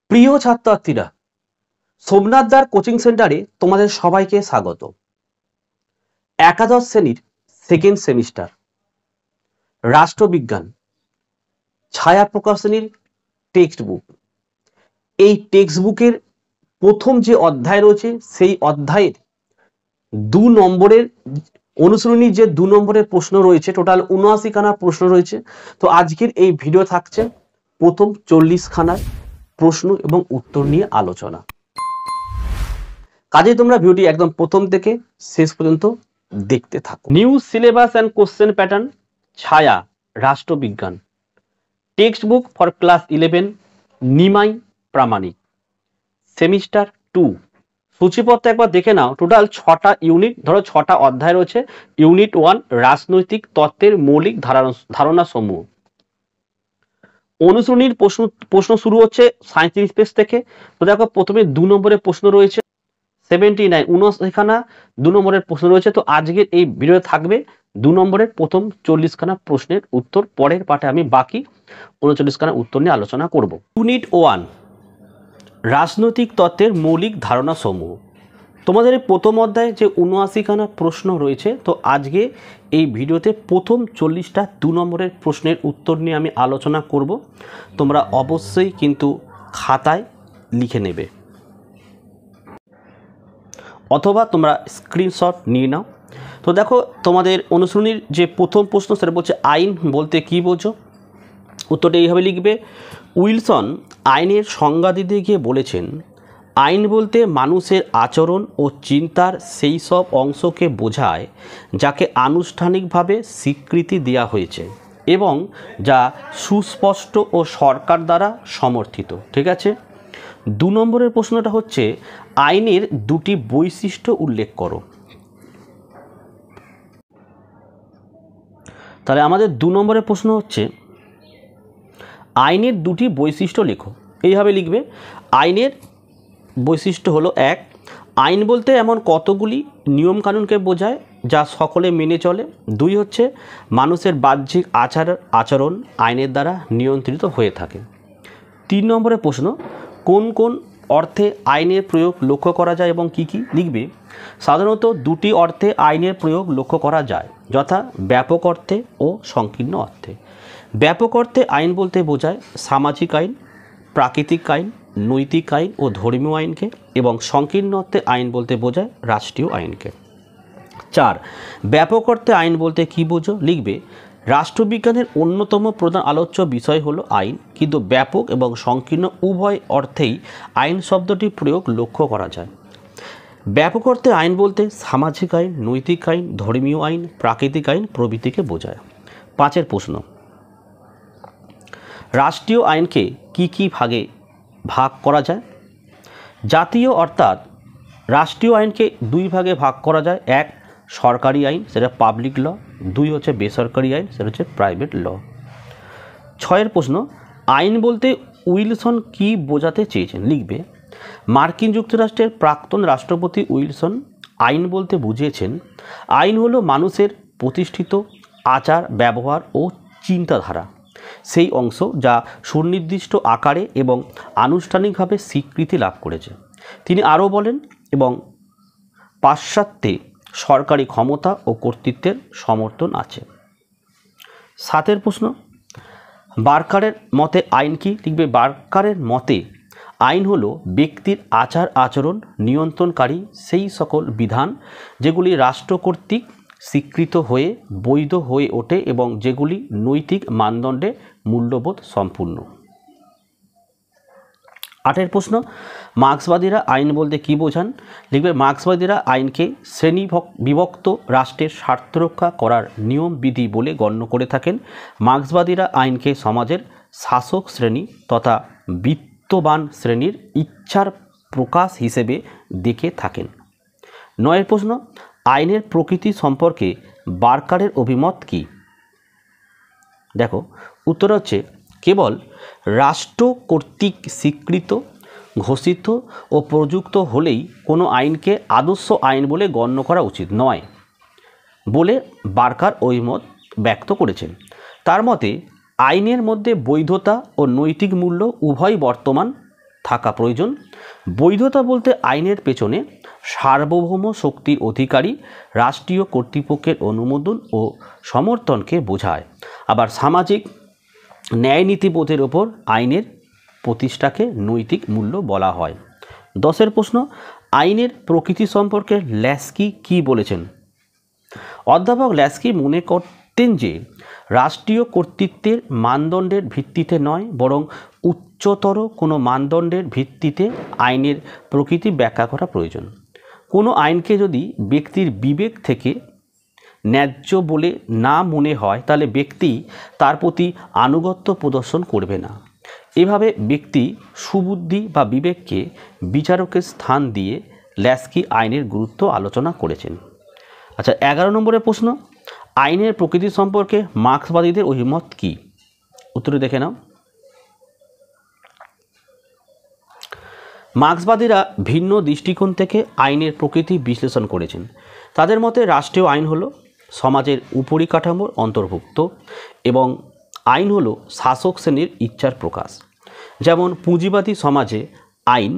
প্রিয় ছাত্রছাত্রীরা, সোমনাথ দার কোচিং সেন্টারে তোমাদের সবাইকে স্বাগত। একাদশ শ্রেণীর সেকেন্ড সেমিস্টার রাষ্ট্রবিজ্ঞান ছায়া প্রকাশনীর টেক্সট বুক, এই টেক্সট বুকের প্রথম যে অধ্যায় রয়েছে সেই অধ্যায়ের 2 নম্বরের অনুশীলনীর যে 2 নম্বরের প্রশ্ন রয়েছে, টোটাল 79 খানা প্রশ্ন রয়েছে। তো আজকের এই ভিডিও থাকছে প্রথম 40 খানার প্রশ্ন এবং উত্তর নিয়ে আলোচনা। কাজে তোমরা ভিডিওটি একদম প্রথম থেকে শেষ পর্যন্ত দেখতে থাকো। New syllabus and question pattern ছায়া রাষ্ট্রবিজ্ঞান text book for class 11 Nimai Pramanik semester 2 সূচিপত্র একবার দেখে নাও। টোটাল 6টা ইউনিট, ধরো 6টা অধ্যায় রয়েছে। ইউনিট 1 রাজনৈতিক তত্ত্বের মৌলিক ধারণা সমূহ। অনুশীলনীর প্রশ্ন শুরু হচ্ছে 37 পেজ থেকে। তো দেখো প্রথমে 2 নম্বরের প্রশ্ন রয়েছে 79, 79 খানা 2 নম্বরের প্রশ্ন রয়েছে। তো আজকের এই ভিডিও থাকবে 2 নম্বরের প্রথম 40 খানা প্রশ্নের উত্তর। পরের পাঠে আমি বাকি 39 খানা উত্তর নিয়ে আলোচনা করব। ইউনিট 1 রাজনৈতিক তত্ত্বের মৌলিক ধারণা সমূহ। তোমাদের এই প্রথম অধ্যায়ে যে 79 খানা প্রশ্ন রয়েছে, তো আজকে এই ভিডিওতে প্রথম 40টা 2 নম্বরের প্রশ্নের উত্তর নিয়ে আমি আলোচনা করব। তোমরা অবশ্যই কিন্তু খাতায় লিখে নেবে অথবা তোমরা স্ক্রিনশট নিয়ে নাও। তো দেখো তোমাদের অনুশীলনীর যে প্রথম প্রশ্ন সেটা বলছে আইন বলতে কী বোঝো। উত্তরটা এইভাবে লিখবে। উইলসন আইনের সংজ্ঞা দিতে গিয়ে বলেছেন, আইন বলতে মানুষের আচরণ ও চিন্তার সেই সব অংশকে বোঝায় যাকে আনুষ্ঠানিকভাবে স্বীকৃতি দেওয়া হয়েছে এবং যা সুস্পষ্ট ও সরকার দ্বারা সমর্থিত। ঠিক আছে। 2 নম্বরের প্রশ্নটা হচ্ছে আইনের 2টি বৈশিষ্ট্য উল্লেখ করো। তাহলে আমাদের 2 নম্বরের প্রশ্ন হচ্ছে আইনের 2টি বৈশিষ্ট্য লেখো। এইভাবে লিখবে। আইনের বৈশিষ্ট্য হলো 1, আইন বলতে এমন কতগুলি নিয়মকানুনকে বোঝায় যা সকলে মেনে চলে। 2 হচ্ছে মানুষের বাহ্যিক আচরণ আইনের দ্বারা নিয়ন্ত্রিত হয়ে থাকে। 3 নম্বরের প্রশ্ন কোন কোন অর্থে আইনের প্রয়োগ লক্ষ্য করা যায় এবং কি কি লিখবে। সাধারণত 2টি অর্থে আইনের প্রয়োগ লক্ষ্য করা যায়, যথা ব্যাপক অর্থে ও সংকীর্ণ অর্থে। ব্যাপক অর্থে আইন বলতে বোঝায় সামাজিক আইন, প্রাকৃতিক আইন, নৈতিক আইন ও ধর্মীয় আইনকে, এবং সংকীর্ণ অর্থে আইন বলতে বোঝায় রাষ্ট্রীয় আইনকে। 4 ব্যাপক অর্থে আইন বলতে কী বোঝো লিখবে। রাষ্ট্রবিজ্ঞানের অন্যতম প্রধান আলোচ্য বিষয় হলো আইন, কিন্তু ব্যাপক এবং সংকীর্ণ উভয় অর্থেই আইন শব্দটির প্রয়োগ লক্ষ্য করা যায়। ব্যাপক অর্থে আইন বলতে সামাজিক আইন, নৈতিক আইন, ধর্মীয় আইন, প্রাকৃতিক আইন প্রভৃতিকে বোঝায়। 5 প্রশ্ন রাষ্ট্রীয় আইনকে কি কি ভাগে ভাগ করা যায়। জাতীয় অর্থাৎ রাষ্ট্রীয় আইনকে 2 ভাগে ভাগ করা যায়। 1 সরকারি আইন, সেটা পাবলিক ল। 2 হচ্ছে বেসরকারি আইন, সেটা হচ্ছে প্রাইভেট ল। 6 প্রশ্ন আইন বলতে উইলসন কি বোঝাতে চেয়েছেন লিখবে। মার্কিন যুক্তরাষ্ট্রের প্রাক্তন রাষ্ট্রপতি উইলসন আইন বলতে বুঝিয়েছেন, আইন হলো মানুষের প্রতিষ্ঠিত আচার ব্যবহার ও চিন্তাধারা সেই অংশ যা সুনির্দিষ্ট আকারে এবং আনুষ্ঠানিকভাবে স্বীকৃতি লাভ করেছে। তিনি আরও বলেন, এবং পাশ্চাত্যে সরকারি ক্ষমতা ও কর্তৃত্বের সমর্থন আছে। 7 প্রশ্ন বার্কারের মতে আইন কি লিখবে। বার্কারের মতে আইন হলো ব্যক্তির আচার আচরণ নিয়ন্ত্রণকারী সেই সকল বিধান যেগুলি রাষ্ট্র কর্তৃক স্বীকৃত হয়ে বৈধ হয়ে ওঠে এবং যেগুলি নৈতিক মানদণ্ডে মূল্যবোধ সম্পূর্ণ। 8 প্রশ্ন মার্ক্সবাদীরা আইন বলতে কী বোঝান লিখবে। মার্ক্সবাদীরা আইনকে শ্রেণী বিভক্ত রাষ্ট্রের স্বার্থ রক্ষা করার নিয়ম বিধি বলে গণ্য করে থাকেন। মার্ক্সবাদীরা আইনকে সমাজের শাসক শ্রেণী তথা বিত্তবান শ্রেণীর ইচ্ছার প্রকাশ হিসেবে দেখে থাকেন। 9 প্রশ্ন আইনের প্রকৃতি সম্পর্কে বার্কারের অভিমত কী। দেখো উত্তর হচ্ছে কেবল রাষ্ট্র কর্তৃক স্বীকৃত ঘোষিত ও প্রযুক্ত হলেই কোনো আইনকে আদর্শ আইন বলে গণ্য করা উচিত নয় বলে বার্কার অভিমত ব্যক্ত করেছেন। তার মতে আইনের মধ্যে বৈধতা ও নৈতিক মূল্য উভয় বর্তমান থাকা প্রয়োজন। বৈধতা বলতে আইনের পেছনে সার্বভৌম শক্তির অধিকারী রাষ্ট্রীয় কর্তৃপক্ষের অনুমোদন ও সমর্থনকে বোঝায়। আবার সামাজিক ন্যায় নীতিবোধের ওপর আইনের প্রতিষ্ঠাকে নৈতিক মূল্য বলা হয়। 10 প্রশ্ন, আইনের প্রকৃতি সম্পর্কে ল্যাস্কি কি বলেছেন? অধ্যাপক ল্যাস্কি মনে করতেন যে রাষ্ট্রীয় কর্তৃত্বের মানদণ্ডের ভিত্তিতে নয়, বরং উচ্চতর কোনো মানদণ্ডের ভিত্তিতে আইনের প্রকৃতি ব্যাখ্যা করা প্রয়োজন। কোনো আইনকে যদি ব্যক্তির বিবেক থেকে ন্যায্য বলে না মনে হয়, তাহলে ব্যক্তি তার প্রতি আনুগত্য প্রদর্শন করবে না। এভাবে ব্যক্তি সুবুদ্ধি বা বিবেককে বিচারকের স্থান দিয়ে ল্যাস্কি আইনের গুরুত্ব আলোচনা করেছেন। আচ্ছা, 11 নম্বরের প্রশ্ন, আইনের প্রকৃতি সম্পর্কে মার্ক্সবাদীদের অভিমত কী? উত্তরে দেখে নাও। মার্ক্সবাদীরা ভিন্ন দৃষ্টিকোণ থেকে আইনের প্রকৃতি বিশ্লেষণ করেছেন। তাদের মতে রাষ্ট্রীয় আইন হলো সমাজের উপরিকাঠামোর অন্তর্ভুক্ত এবং আইন হলো শাসক শ্রেণীর ইচ্ছার প্রকাশ। যেমন পুঁজিবাদী সমাজে আইন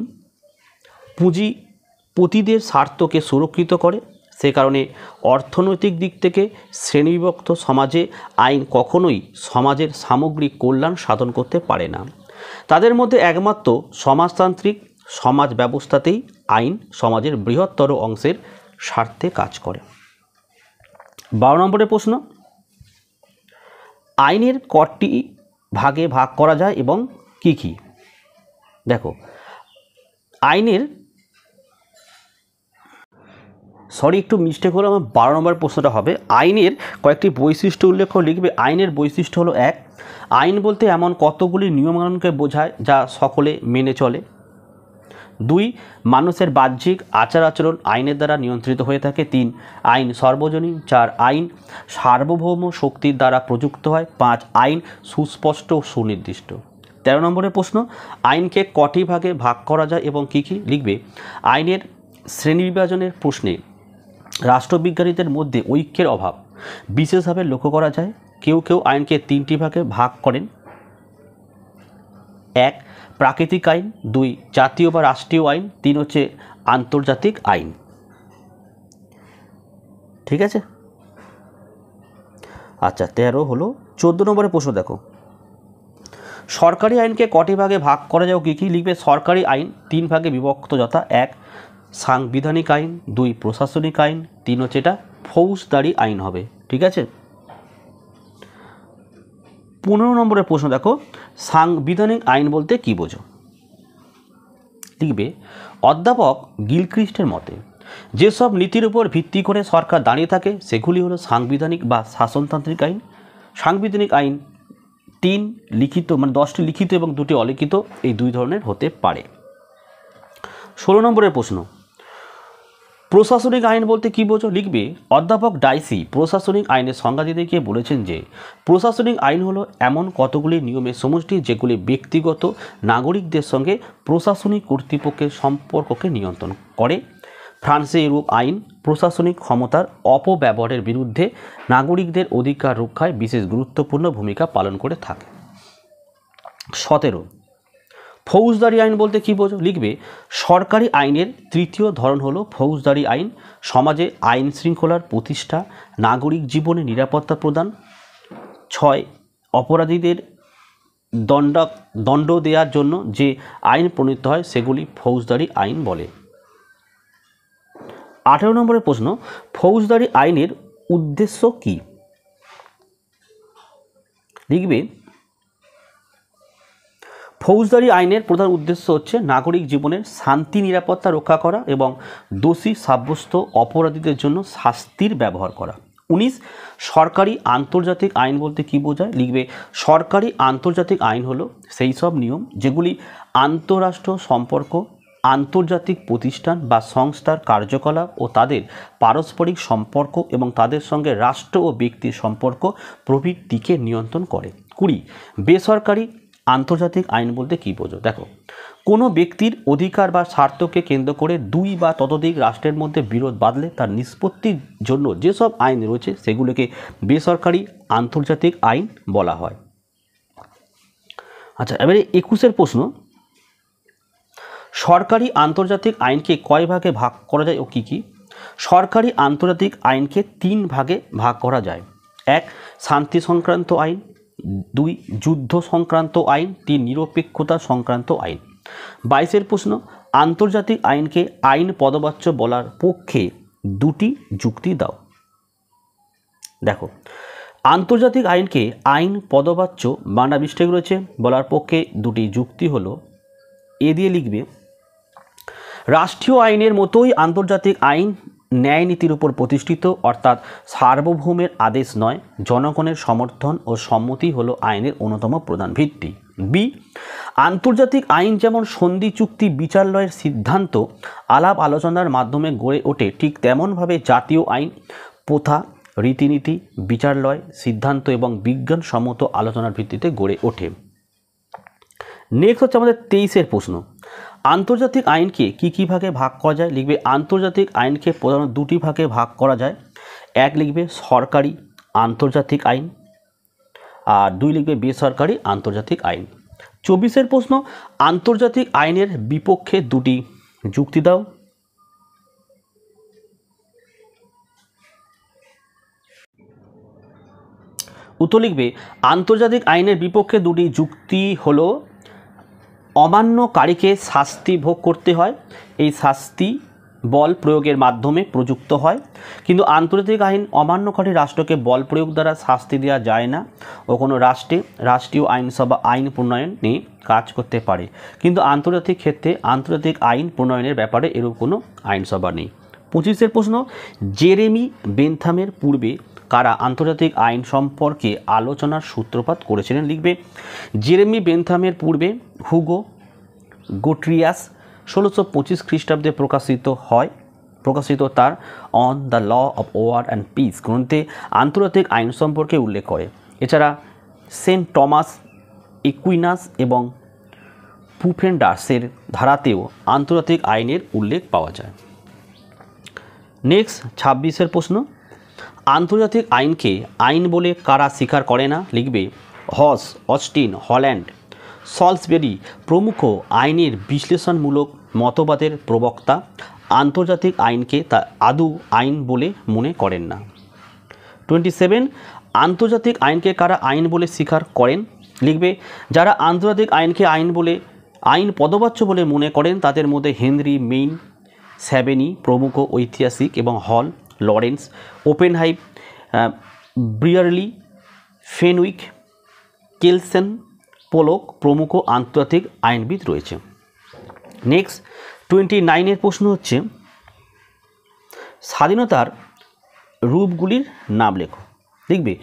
পুঁজিপতিদের স্বার্থকে সুরক্ষিত করে, সে কারণে অর্থনৈতিক দিক থেকে শ্রেণীবিভক্ত সমাজে আইন কখনোই সমাজের সামগ্রিক কল্যাণ সাধন করতে পারে না। তাদের মধ্যে একমাত্র সমাজতান্ত্রিক সমাজ ব্যবস্থাতেই আইন সমাজের বৃহত্তর অংশের স্বার্থে কাজ করে। 12 নম্বরের প্রশ্ন, আইনের কটি ভাগে ভাগ করা যায় এবং কি কি? দেখো, আইনের একটু মিস্টেক হলো, আমার 12 নম্বর প্রশ্নটা হবে আইনের কয়েকটি বৈশিষ্ট্য উল্লেখ করে লিখবে। আইনের বৈশিষ্ট্য হলো 1, আইন বলতে এমন কতগুলি নিয়মকানুনকে বোঝায় যা সকলে মেনে চলে। 2, মানুষের বাহ্যিক আচার আচরণ আইনের দ্বারা নিয়ন্ত্রিত হয়ে থাকে। 3, আইন সর্বজনীন। 4, আইন সার্বভৌম শক্তির দ্বারা প্রযুক্ত হয়। 5, আইন সুস্পষ্ট ও সুনির্দিষ্ট। 13 নম্বরের প্রশ্ন, আইনকে কটি ভাগে ভাগ করা যায় এবং কি কি? লিখবে আইনের শ্রেণীবিভাজনের প্রশ্নে রাষ্ট্রবিজ্ঞানীদের মধ্যে ঐক্যের অভাব বিশেষভাবে লক্ষ্য করা যায়। কেউ কেউ আইনকে 3টি ভাগে ভাগ করেন। 1, প্রাকৃতিক আইন। 2, জাতীয় বা রাষ্ট্রীয় আইন। 3 হচ্ছে আন্তর্জাতিক আইন। ঠিক আছে। আচ্ছা, 13 হলো। 14 নম্বরের প্রশ্ন দেখো, সরকারি আইনকে কটি ভাগে ভাগ করা যায় কী কী? লিখবে সরকারি আইন 3 ভাগে বিভক্ত, যথা 1, সাংবিধানিক আইন। 2, প্রশাসনিক আইন। 3 হচ্ছে এটা ফৌজদারি আইন হবে। ঠিক আছে। 15 নম্বরের প্রশ্ন দেখো, সাংবিধানিক আইন বলতে কী বোঝো? লিখবে অধ্যাপক গিলক্রিস্টের মতে যেসব নীতির উপর ভিত্তি করে সরকার দাঁড়িয়ে থাকে সেগুলি হলো সাংবিধানিক বা শাসনতান্ত্রিক আইন। সাংবিধানিক আইন 3 লিখিত, মানে 10টি লিখিত এবং 2টি অলিখিত, এই 2 ধরনের হতে পারে। 16 নম্বরের প্রশ্ন, প্রশাসনিক আইন বলতে কী বোঝো? লিখবে অধ্যাপক ডাইসি প্রশাসনিক আইনের সংজ্ঞা দিতে গিয়ে বলেছেন যে প্রশাসনিক আইন হলো এমন কতগুলি নিয়মের সমষ্টি যেগুলি ব্যক্তিগত নাগরিকদের সঙ্গে প্রশাসনিক কর্তৃপক্ষের সম্পর্ককে নিয়ন্ত্রণ করে। ফ্রান্সে এরূপ আইন প্রশাসনিক ক্ষমতার অপব্যবহারের বিরুদ্ধে নাগরিকদের অধিকার রক্ষায় বিশেষ গুরুত্বপূর্ণ ভূমিকা পালন করে থাকে। 17, ফৌজদারি আইন বলতে কী বোঝো? লিখবে সরকারি আইনের 3য় ধরন হলো ফৌজদারি আইন। সমাজে আইন শৃঙ্খলার প্রতিষ্ঠা, নাগরিক জীবনে নিরাপত্তা প্রদান। 6, অপরাধীদের দণ্ড দেওয়ার জন্য যে আইন প্রণীত হয় সেগুলি ফৌজদারি আইন বলে। 18 নম্বরের প্রশ্ন, ফৌজদারি আইনের উদ্দেশ্য কী? লিখবে ফৌজদারি আইনের প্রধান উদ্দেশ্য হচ্ছে নাগরিক জীবনের শান্তি নিরাপত্তা রক্ষা করা এবং দোষী সাব্যস্ত অপরাধীদের জন্য শাস্তির ব্যবহার করা। 19, সরকারি আন্তর্জাতিক আইন বলতে কী বোঝায়? লিখবে সরকারি আন্তর্জাতিক আইন হলো সেই সব নিয়ম যেগুলি আন্তঃরাষ্ট্র সম্পর্ক, আন্তর্জাতিক প্রতিষ্ঠান বা সংস্থার কার্যকলাপ ও তাদের পারস্পরিক সম্পর্ক এবং তাদের সঙ্গে রাষ্ট্র ও ব্যক্তির সম্পর্ক প্রভৃতিকে নিয়ন্ত্রণ করে। 20, বেসরকারি আন্তর্জাতিক আইন বলতে কী বোঝো? দেখো কোনো ব্যক্তির অধিকার বা স্বার্থকে কেন্দ্র করে 2 বা ততোধিক রাষ্ট্রের মধ্যে বিরোধ বাঁধলে তার নিষ্পত্তির জন্য যেসব আইন রয়েছে সেগুলোকে বেসরকারি আন্তর্জাতিক আইন বলা হয়। আচ্ছা, এবারে 21 প্রশ্ন, সরকারি আন্তর্জাতিক আইনকে কয় ভাগে ভাগ করা যায় ও কী কী? সরকারি আন্তর্জাতিক আইনকে 3 ভাগে ভাগ করা যায়। 1 শান্তি সংক্রান্ত আইন, 2 যুদ্ধ সংক্রান্ত আইন, 3 নিরপেক্ষতা সংক্রান্ত আইন। 22 প্রশ্ন, আন্তর্জাতিক আইনকে আইন পদবাচ্য বলার পক্ষে 2টি যুক্তি দাও। দেখো, আন্তর্জাতিক আইনকে আইন পদবাচ্য বাংলা মিস্টেক রয়েছে, বলার পক্ষে 2টি যুক্তি হলো, এ দিয়ে লিখবে রাষ্ট্রীয় আইনের মতোই আন্তর্জাতিক আইন ন্যায় নীতির উপর প্রতিষ্ঠিত, অর্থাৎ সার্বভৌমের আদেশ নয়, জনগণের সমর্থন ও সম্মতি হলো আইনের অন্যতম প্রধান ভিত্তি। বি, আন্তর্জাতিক আইন যেমন সন্ধি চুক্তি বিচারালয়ের সিদ্ধান্ত আলাপ আলোচনার মাধ্যমে গড়ে ওঠে, ঠিক তেমনভাবে জাতীয় আইন প্রথা রীতিনীতি বিচারালয় সিদ্ধান্ত এবং বিজ্ঞানসম্মত আলোচনার ভিত্তিতে গড়ে ওঠে। নেক্সট হচ্ছে আমাদের 23 প্রশ্ন, আন্তর্জাতিক আইনকে কী ভাগে ভাগ করা যায়? লিখবে আন্তর্জাতিক আইনকে প্রধানত 2টি ভাগে ভাগ করা যায়। 1 লিখবে সরকারি আন্তর্জাতিক আইন, আর 2 লিখবে বেসরকারি আন্তর্জাতিক আইন। 24 প্রশ্ন, আন্তর্জাতিক আইনের বিপক্ষে 2টি যুক্তি দাও। উত্তর লিখবে আন্তর্জাতিক আইনের বিপক্ষে 2টি যুক্তি হলো, অমান্যকারীকে শাস্তি ভোগ করতে হয়, এই শাস্তি বল প্রয়োগের মাধ্যমে প্রযুক্ত হয়, কিন্তু আন্তর্জাতিক আইন অমান্যকারী রাষ্ট্রকে বল প্রয়োগ দ্বারা শাস্তি দেওয়া যায় না ও কোনো রাষ্ট্রে রাষ্ট্রীয় আইনসভা আইন প্রণয়নে কাজ করতে পারে, কিন্তু আন্তর্জাতিক ক্ষেত্রে আন্তর্জাতিক আইন প্রণয়নের ব্যাপারে এরূপ কোনো আইনসভা নেই। 25 প্রশ্ন, জেরেমি বেনথামের পূর্বে কারা আন্তর্জাতিক আইন সম্পর্কে আলোচনার সূত্রপাত করেছিলেন? লিখবে জেরেমি বেনথামের পূর্বে হুগো গোট্রিয়াস 1625 খ্রিস্টাব্দে প্রকাশিত তার on the law of war and peace গ্রন্থে আন্তর্জাতিক আইন সম্পর্কে উল্লেখ করে। এছাড়া সেন্ট টমাস একুইনাস এবং পুফেন্ডার্সের ধারাতেও আন্তর্জাতিক আইনের উল্লেখ পাওয়া যায়। নেক্সট 26 প্রশ্ন, আন্তর্জাতিক আইনকে আইন বলে কারা স্বীকার করে না? লিখবে হস, অস্টিন, হল্যান্ড, সলসবেরি প্রমুখ আইনের বিশ্লেষণমূলক মতবাদের প্রবক্তা আন্তর্জাতিক আইনকে তা আদৌ আইন বলে মনে করেন না। 27, আন্তর্জাতিক আইনকে কারা আইন বলে স্বীকার করেন? লিখবে যারা আন্তর্জাতিক আইনকে আইন পদবাচ্য বলে মনে করেন তাদের মধ্যে হেনরি মেইন, স্যাবেনি প্রমুখ ঐতিহাসিক এবং হল, লরেন্স, ওপেনহাইম, ব্রিয়ারলি, ফেনউইক, কেলসেন, পোলক প্রমুখ আন্তর্জাতিক আইনবিদ রয়েছে। নেক্সট 29 প্রশ্ন হচ্ছে স্বাধীনতার রূপগুলির নাম লেখো। লিখবে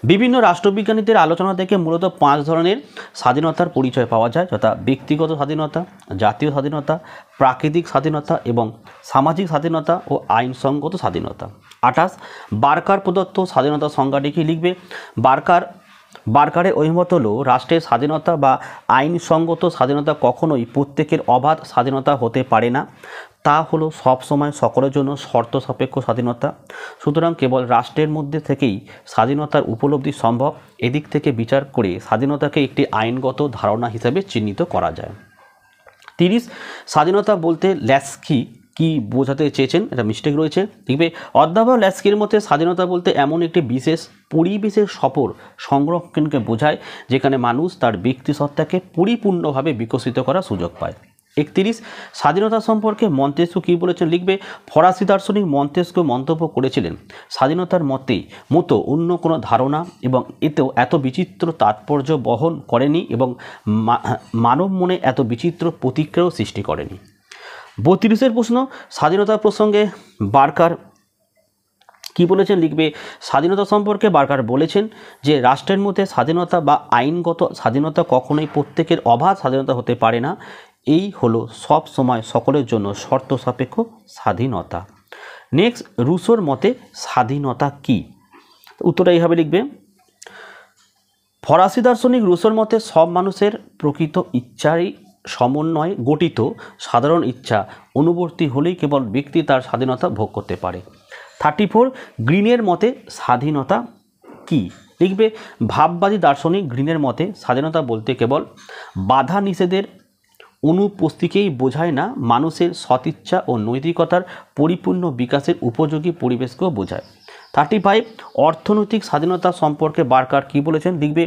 বিভিন্ন রাষ্ট্রবিজ্ঞানীদের আলোচনা থেকে মূলত 5 ধরনের স্বাধীনতার পরিচয় পাওয়া যায়, যথা ব্যক্তিগত স্বাধীনতা, জাতীয় স্বাধীনতা, প্রাকৃতিক স্বাধীনতা এবং সামাজিক স্বাধীনতা ও আইনসঙ্গত স্বাধীনতা। 28 বার্কার প্রদত্ত স্বাধীনতা সংজ্ঞাটিকে লিখবে বার্কারের অভিমত হলো রাষ্ট্রের স্বাধীনতা বা আইনসঙ্গত স্বাধীনতা কখনোই প্রত্যেকের অবাধ স্বাধীনতা হতে পারে না, তা হলো সবসময় সকলের জন্য শর্ত সাপেক্ষ স্বাধীনতা। সুতরাং কেবল রাষ্ট্রের মধ্যে থেকেই স্বাধীনতার উপলব্ধি সম্ভব। এদিক থেকে বিচার করে স্বাধীনতাকে একটি আইনগত ধারণা হিসেবে চিহ্নিত করা যায়। 30 স্বাধীনতা বলতে ল্যাস্কি কি বোঝাতে চেয়েছেন? এটা মিস্টেক রয়েছে। দেখবে অধ্যাপক ল্যাস্কির মতে স্বাধীনতা বলতে এমন একটি বিশেষ পরিবেশের সফর সংরক্ষণকে বোঝায় যেখানে মানুষ তার ব্যক্তিসত্তাকে পরিপূর্ণভাবে বিকশিত করার সুযোগ পায়। 31 স্বাধীনতা সম্পর্কে মন্তেস্কু কী বলেছেন? লিখবে ফরাসি দার্শনিক মন্তেস্কু মন্তব্য করেছিলেন স্বাধীনতার মতো অন্য কোনো ধারণা এবং এতেও এত বিচিত্র তাৎপর্য বহন করেনি এবং মানব মনে এত বিচিত্র প্রতিক্রিয়াও সৃষ্টি করেনি। 32 প্রশ্ন স্বাধীনতা প্রসঙ্গে বার্কার কি বলেছেন? লিখবে স্বাধীনতা সম্পর্কে বার্কার বলেছেন যে রাষ্ট্রের মধ্যে স্বাধীনতা বা আইনগত স্বাধীনতা কখনোই প্রত্যেকের অবাধ স্বাধীনতা হতে পারে না, এই হলো সব সময় সকলের জন্য শর্ত সাপেক্ষ স্বাধীনতা। নেক্সট রুসোর মতে স্বাধীনতা কি? উত্তরটা এইভাবে লিখবে ফরাসি দার্শনিক রুসোর মতে সব মানুষের প্রকৃত ইচ্ছারই সমন্বয়ে গঠিত সাধারণ ইচ্ছা অনুবর্তী হলেই কেবল ব্যক্তি তার স্বাধীনতা ভোগ করতে পারে। 34 গ্রিনের মতে স্বাধীনতা কি? লিখবে ভাববাদী দার্শনিক গ্রিনের মতে স্বাধীনতা বলতে কেবল বাধা নিষেধের অনুপস্থিতিকেই বোঝায় না, মানুষের সদিচ্ছা ও নৈতিকতার পরিপূর্ণ বিকাশের উপযোগী পরিবেশকেও বোঝায়। 35 অর্থনৈতিক স্বাধীনতা সম্পর্কে বার্কার কি বলেছেন লিখবে।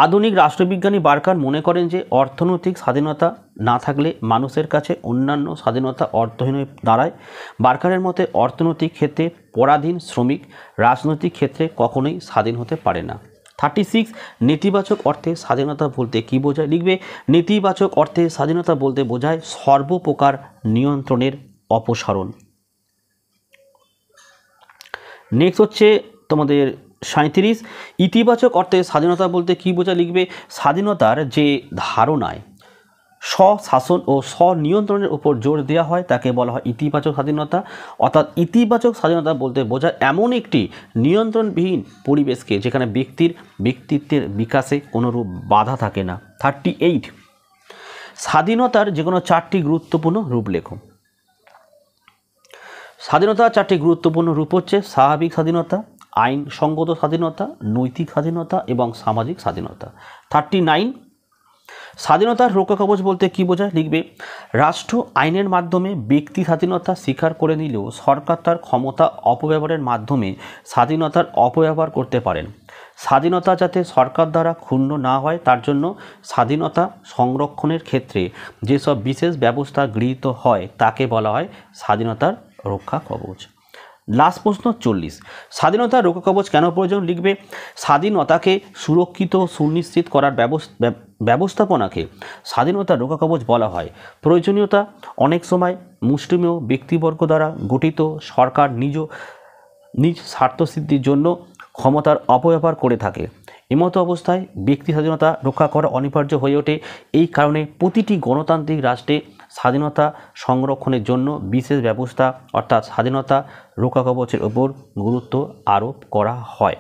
আধুনিক রাষ্ট্রবিজ্ঞানী বার্কার মনে করেন যে অর্থনৈতিক স্বাধীনতা না থাকলে মানুষের কাছে অন্যান্য স্বাধীনতা অর্থহীন হয়ে দাঁড়ায়। বার্কারের মতে অর্থনৈতিক ক্ষেত্রে পরাধীন শ্রমিক রাজনৈতিক ক্ষেত্রে কখনোই স্বাধীন হতে পারে না। 36 নেতিবাচক অর্থে স্বাধীনতা বলতে কি বোঝায় লিখবে। নেতিবাচক অর্থে স্বাধীনতা বলতে বোঝায় সর্বপ্রকার নিয়ন্ত্রণের অপসারণ। নেক্সট হচ্ছে তোমাদের 37 ইতিবাচক অর্থে স্বাধীনতা বলতে কি বোঝায় লিখবে। স্বাধীনতার যে ধারণায় স্বশাসন ও স্বনিয়ন্ত্রণের উপর জোর দেওয়া হয় তাকে বলা হয় ইতিবাচক স্বাধীনতা। অর্থাৎ ইতিবাচক স্বাধীনতা বলতে বোঝায় এমন একটি নিয়ন্ত্রণবিহীন পরিবেশকে যেখানে ব্যক্তিত্বের বিকাশে কোনোরূপ বাধা থাকে না। 38 স্বাধীনতার যে কোনো 4টি গুরুত্বপূর্ণ রূপ লেখো। স্বাধীনতার 4টি গুরুত্বপূর্ণ রূপ হচ্ছে স্বাভাবিক স্বাধীনতা, আইনসঙ্গত স্বাধীনতা, নৈতিক স্বাধীনতা এবং সামাজিক স্বাধীনতা। 39 স্বাধীনতার রক্ষা কবচ বলতে কি বোঝায় লিখবে। রাষ্ট্র আইনের মাধ্যমে ব্যক্তি স্বাধীনতা স্বীকার করে নিলেও সরকার তার ক্ষমতা অপব্যবহারের মাধ্যমে স্বাধীনতার অপব্যবহার করতে পারেন। স্বাধীনতা যাতে সরকার দ্বারা ক্ষুণ্ণ না হয় তার জন্য স্বাধীনতা সংরক্ষণের ক্ষেত্রে যেসব বিশেষ ব্যবস্থা গৃহীত হয় তাকে বলা হয় স্বাধীনতার রক্ষা কবচ। লাস্ট প্রশ্ন 40 স্বাধীনতার রক্ষা কবচ কেন প্রয়োজন লিখবে। স্বাধীনতাকে সুরক্ষিত সুনিশ্চিত করার ব্যবস্থাপনাকে স্বাধীনতার রক্ষা কবচ বলা হয়। প্রয়োজনীয়তা অনেক সময় মুষ্টিমেয় ব্যক্তিবর্গ দ্বারা গঠিত সরকার নিজ স্বার্থসিদ্ধির জন্য ক্ষমতার অপব্যবহার করে থাকে। এমতো অবস্থায় ব্যক্তি স্বাধীনতা রক্ষা করা অনিবার্য হয়ে ওঠে। এই কারণে প্রতিটি গণতান্ত্রিক রাষ্ট্রে স্বাধীনতা সংরক্ষণের জন্য বিশেষ ব্যবস্থা অর্থাৎ স্বাধীনতা রক্ষা কবচের ওপর গুরুত্ব আরোপ করা হয়।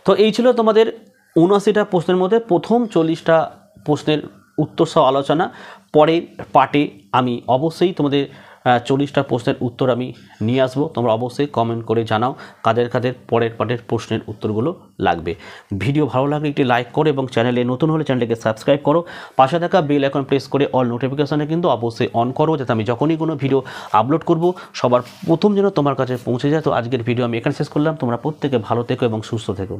তো এই ছিল তোমাদের 79টা প্রশ্নের মধ্যে প্রথম 40টা প্রশ্নের উত্তর সহ আলোচনা। পরের পার্টে আমি অবশ্যই তোমাদের 40টা প্রশ্নের উত্তর আমি নিয়ে আসবো। তোমরা অবশ্যই কমেন্ট করে জানাও কাদের কাদের পরের পার্টের প্রশ্নের উত্তরগুলো লাগবে। ভিডিও ভালো লাগলে একটি লাইক করো এবং চ্যানেলে নতুন হলে চ্যানেলটিকে সাবস্ক্রাইব করো। পাশে থাকা বেল আইকন প্রেস করে অল নোটিফিকেশনে কিন্তু অবশ্যই অন করো যাতে আমি যখনই কোনো ভিডিও আপলোড করব সবার প্রথম যেন তোমার কাছে পৌঁছে যায়। তো আজকের ভিডিও আমি এখানে শেষ করলাম। তোমরা প্রত্যেকে ভালো থেকো এবং সুস্থ থেকো।